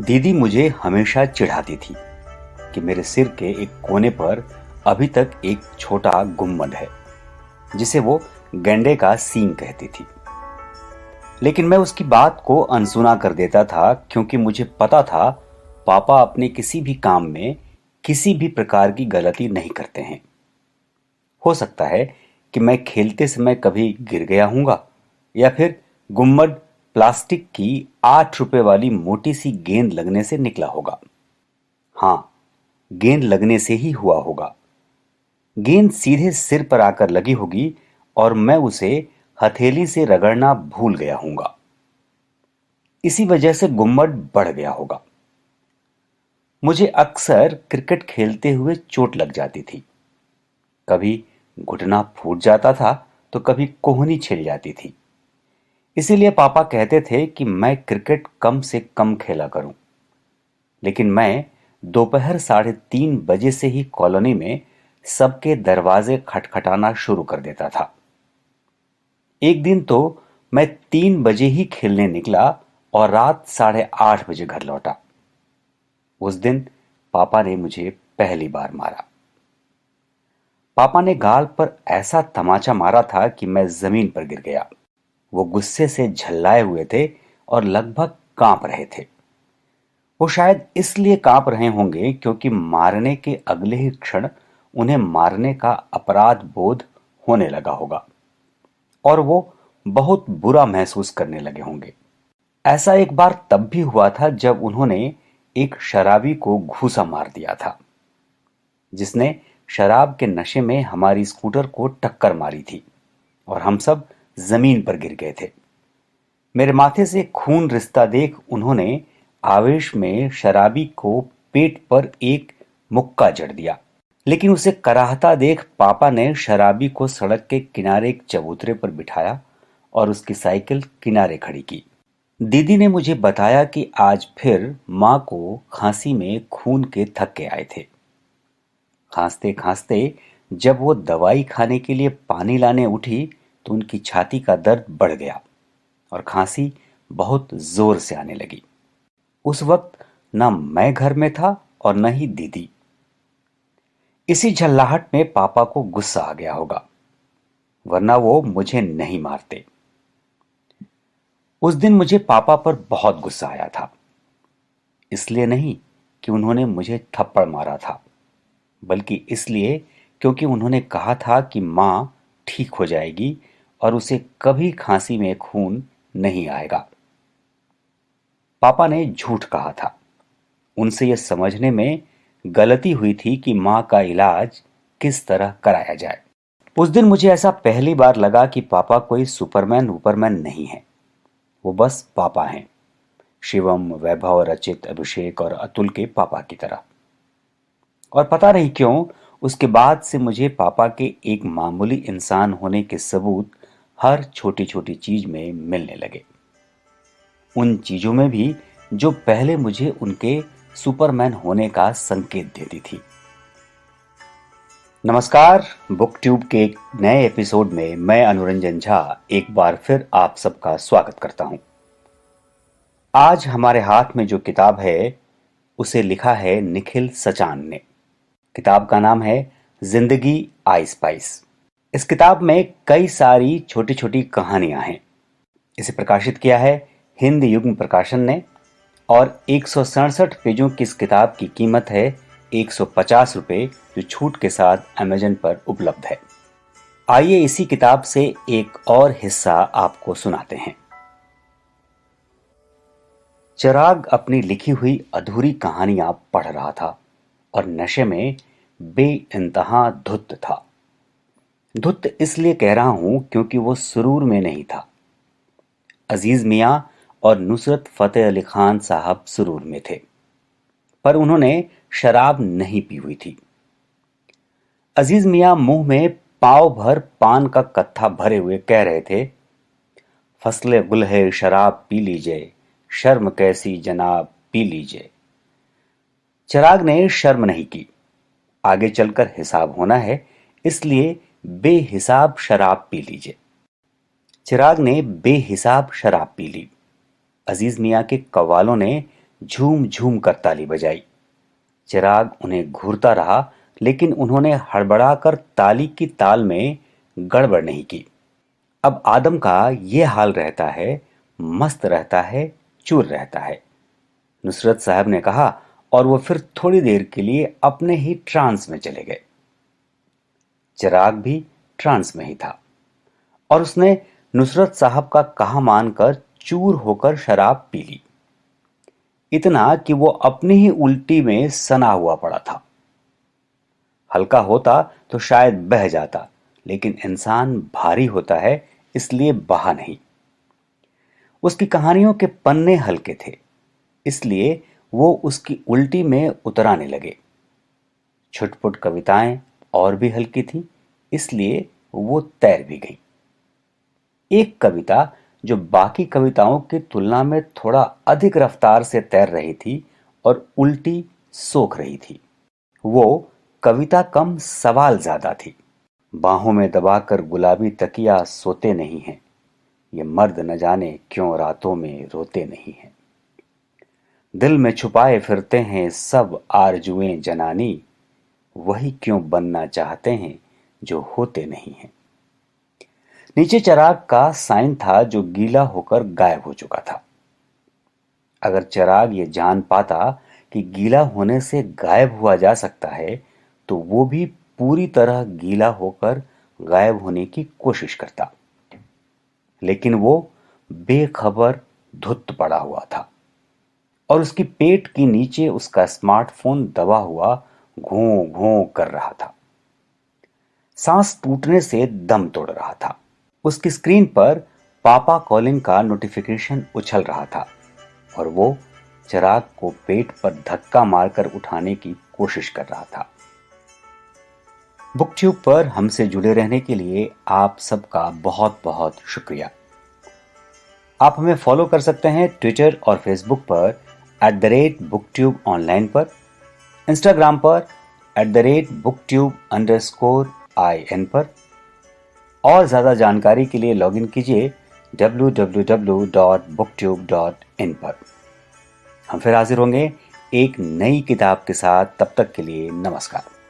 दीदी मुझे हमेशा चिढ़ाती थी कि मेरे सिर के एक कोने पर अभी तक एक छोटा गुम्बद है जिसे वो गैंडे का सींग कहती थी। लेकिन मैं उसकी बात को अनसुना कर देता था क्योंकि मुझे पता था पापा अपने किसी भी काम में किसी भी प्रकार की गलती नहीं करते हैं। हो सकता है कि मैं खेलते समय कभी गिर गया हूंगा या फिर गुम्बद प्लास्टिक की 8 रुपए वाली मोटी सी गेंद लगने से निकला होगा। हाँ, गेंद लगने से ही हुआ होगा। गेंद सीधे सिर पर आकर लगी होगी और मैं उसे हथेली से रगड़ना भूल गया हूंगा। इसी वजह से गुम्बद बढ़ गया होगा। मुझे अक्सर क्रिकेट खेलते हुए चोट लग जाती थी। कभी घुटना फूट जाता था तो कभी कोहनी छिल जाती थी। इसीलिए पापा कहते थे कि मैं क्रिकेट कम से कम खेला करूं। लेकिन मैं दोपहर 3:30 बजे से ही कॉलोनी में सबके दरवाजे खटखटाना शुरू कर देता था। एक दिन तो मैं 3 बजे ही खेलने निकला और रात 8:30 बजे घर लौटा। उस दिन पापा ने मुझे पहली बार मारा। पापा ने गाल पर ऐसा तमाचा मारा था कि मैं जमीन पर गिर गया। वो गुस्से से झल्लाए हुए थे और लगभग कांप रहे थे। वो शायद इसलिए कांप रहे होंगे क्योंकि मारने के अगले ही क्षण उन्हें मारने का अपराध बोध होने लगा होगा और वो बहुत बुरा महसूस करने लगे होंगे। ऐसा एक बार तब भी हुआ था जब उन्होंने एक शराबी को घूसा मार दिया था जिसने शराब के नशे में हमारी स्कूटर को टक्कर मारी थी और हम सब जमीन पर गिर गए थे। मेरे माथे से खून रिसता देख उन्होंने आवेश में शराबी को पेट पर एक मुक्का जड़ दिया। लेकिन उसे कराहता देख पापा ने शराबी को सड़क के किनारे एक चबूतरे पर बिठाया और उसकी साइकिल किनारे खड़ी की। दीदी ने मुझे बताया कि आज फिर मां को खांसी में खून के थक्के आए थे। खांसते खांसते जब वो दवाई खाने के लिए पानी लाने उठी तो उनकी छाती का दर्द बढ़ गया और खांसी बहुत जोर से आने लगी। उस वक्त न मैं घर में था और न ही दीदी। इसी झल्लाहट में पापा को गुस्सा आ गया होगा, वरना वो मुझे नहीं मारते। उस दिन मुझे पापा पर बहुत गुस्सा आया था। इसलिए नहीं कि उन्होंने मुझे थप्पड़ मारा था, बल्कि इसलिए क्योंकि उन्होंने कहा था कि मां ठीक हो जाएगी और उसे कभी खांसी में खून नहीं आएगा। पापा ने झूठ कहा था। उनसे यह समझने में गलती हुई थी कि मां का इलाज किस तरह कराया जाए। उस दिन मुझे ऐसा पहली बार लगा कि पापा कोई सुपरमैन वुपरमैन नहीं है। वो बस पापा हैं, शिवम, वैभव, रचित, अभिषेक और अतुल के पापा की तरह। और पता नहीं क्यों उसके बाद से मुझे पापा के एक मामूली इंसान होने के सबूत हर छोटी छोटी चीज में मिलने लगे। उन चीजों में भी जो पहले मुझे उनके सुपरमैन होने का संकेत देती थी। नमस्कार, बुक ट्यूब के एक नए एपिसोड में मैं अनुरंजन झा एक बार फिर आप सबका स्वागत करता हूं। आज हमारे हाथ में जो किताब है उसे लिखा है निखिल सचान ने। किताब का नाम है जिंदगी आई स्पाइस। इस किताब में कई सारी छोटी छोटी कहानियां हैं। इसे प्रकाशित किया है हिंद युग्म प्रकाशन ने और 167 पेजों की इस किताब की कीमत है 150 रुपए, जो छूट के साथ अमेजन पर उपलब्ध है। आइए इसी किताब से एक और हिस्सा आपको सुनाते हैं। चिराग अपनी लिखी हुई अधूरी कहानियां पढ़ रहा था और नशे में बेइंतहा धुत था। धुत इसलिए कह रहा हूं क्योंकि वो सुरूर में नहीं था। अजीज मियां और नुसरत फतेह अली खान साहब सुरूर में थे, पर उन्होंने शराब नहीं पी हुई थी। अजीज मियां मुंह में पाव भर पान का कत्था भरे हुए कह रहे थे, फसले गुल है शराब पी लीजिए, शर्म कैसी जनाब पी लीजिए। चिराग ने शर्म नहीं की। आगे चलकर हिसाब होना है, इसलिए बेहिसाब शराब पी लीजिए। चिराग ने बेहिसाब शराब पी ली। अजीज मियां के कव्वालों ने झूम झूम कर ताली बजाई। चिराग उन्हें घूरता रहा, लेकिन उन्होंने हड़बड़ाकर ताली की ताल में गड़बड़ नहीं की। अब आदम का ये हाल रहता है, मस्त रहता है, चूर रहता है, नुसरत साहब ने कहा, और वो फिर थोड़ी देर के लिए अपने ही ट्रांस में चले गए। चिराग भी ट्रांस में ही था और उसने नुसरत साहब का कहा मानकर चूर होकर शराब पी ली, इतना कि वो अपनी ही उल्टी में सना हुआ पड़ा था। हल्का होता तो शायद बह जाता, लेकिन इंसान भारी होता है, इसलिए बहा नहीं। उसकी कहानियों के पन्ने हल्के थे, इसलिए वो उसकी उल्टी में उतराने लगे। छुटपुट कविताएं और भी हल्की थीं, इसलिए वो तैर भी गई। एक कविता जो बाकी कविताओं की तुलना में थोड़ा अधिक रफ्तार से तैर रही थी और उल्टी सोख रही थी, वो कविता कम सवाल ज्यादा थी। बाहों में दबाकर गुलाबी तकिया सोते नहीं हैं, ये मर्द न जाने क्यों रातों में रोते नहीं हैं। दिल में छुपाए फिरते हैं सब आरजुएं जनानी, वही क्यों बनना चाहते हैं जो होते नहीं हैं। नीचे चिराग का साइन था जो गीला होकर गायब हो चुका था। अगर चिराग ये जान पाता कि गीला होने से गायब हुआ जा सकता है, तो वो भी पूरी तरह गीला होकर गायब होने की कोशिश करता। लेकिन वो बेखबर धुत पड़ा हुआ था और उसकी पेट के नीचे उसका स्मार्टफोन दबा हुआ घों घों कर रहा था। सांस टूटने से दम तोड़ रहा था। उसकी स्क्रीन पर पापा कॉलिंग का नोटिफिकेशन उछल रहा था और वो चिराग को पेट पर धक्का मारकर उठाने की कोशिश कर रहा था। बुकट्यूब पर हमसे जुड़े रहने के लिए आप सबका बहुत बहुत शुक्रिया। आप हमें फॉलो कर सकते हैं ट्विटर और फेसबुक पर @booktube_online पर, इंस्टाग्राम पर @booktube_in पर, और ज्यादा जानकारी के लिए लॉगिन कीजिए www.booktube.in पर। हम फिर हाजिर होंगे एक नई किताब के साथ। तब तक के लिए नमस्कार।